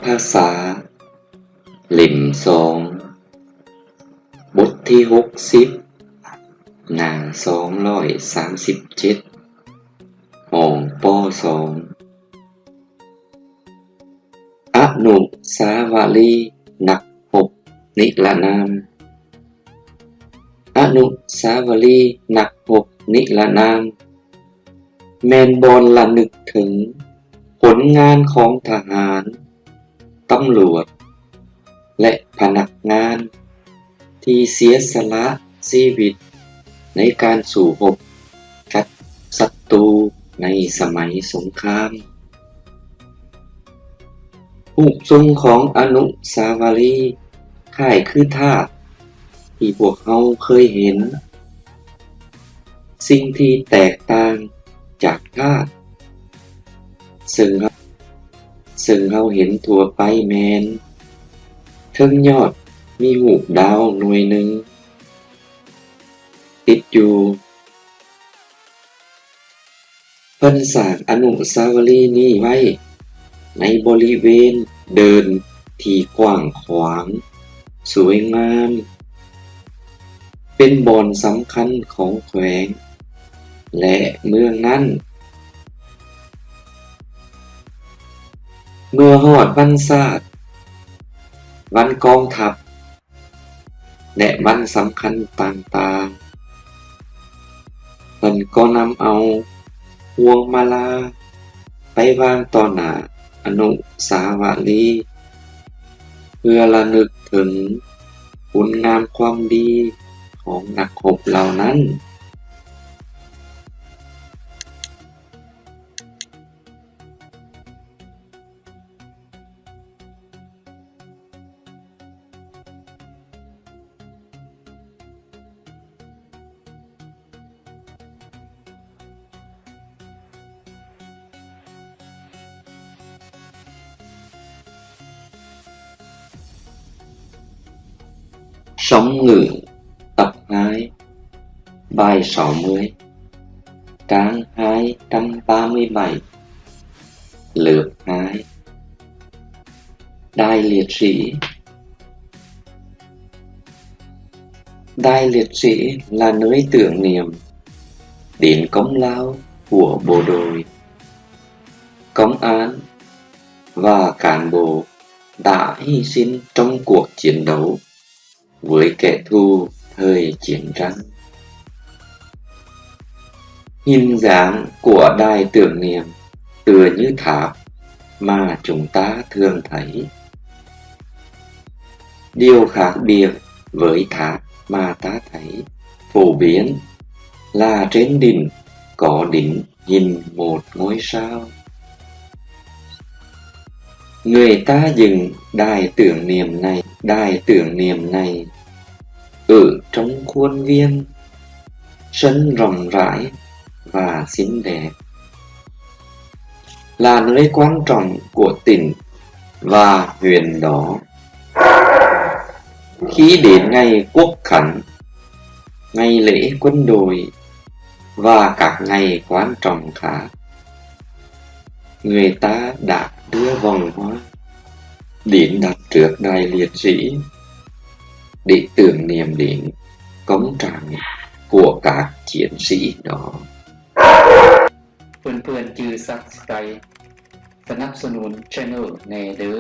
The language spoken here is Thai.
ภาษาเล่มสองบทที่60หน้า237ห้องป.2อนุสาวรีย์นักรบนิรนามอนุสาวรีย์นักรบนิรนามแม่นบ่ระลึกถึงผลงานของทหารตำรวจและพนักงานที่เสียสละชีวิตในการสู้รบกับศัตรูในสมัยสงครามรูปทรงของอนุสาวรีย์คล้ายคือธาตุที่พวกเราเคยเห็นสิ่งที่แตกต่างจากธาตุซึ่งเราเห็นทั่วไปแม่นเทิงยอดมีรูปดาวหน่วยหนึ่งติดอยู่เพิ่นสร้างอนุสาวรีย์นี้ไว้ในบริเวณเดินที่กว้างขวางสวยงามเป็นบ่อนสำคัญของแขวงและเมืองนั้นเมื่อฮอดวันชาติวันกองทัพและวันสำคัญต่างๆเพิ่นก็นำเอาพวงมาลาไปวางต่อหน้าอนุสาวรีย์เพื่อระลึกถึงคุณงามความดีของนักรบเหล่านั้นSống ngự tập 2 bài 60 trang 237 lượt 2 Đài liệt sĩ Đài liệt sĩ là nơi tưởng niệm đến công lao của bộ đội, công an và cán bộ đã hy sinh trong cuộc chiến đấu với kẻ thù thời chiến tranh. Hình dáng của đài tưởng niệm tựa như tháp mà chúng ta thường thấy. Điều khác biệt với tháp mà ta thấy phổ biến là trên đỉnh có đính hình một ngôi sao. Người ta dựng đài tưởng niệm này ở trong khuôn viên sân rộng rãi và xinh đẹp, là nơi quan trọng của tỉnh và huyện đó. Khi đến ngày quốc khánh, ngày lễ quân đội và các ngày quan trọng khác, người ta đã đưa vòng hoa đến đặt trước đài liệt sĩ để tưởng niệm đến công trạng của các chiến sĩ đó. เพื่อนๆจือซับสไครบ์สนับสนุน Channel แน่เด้อ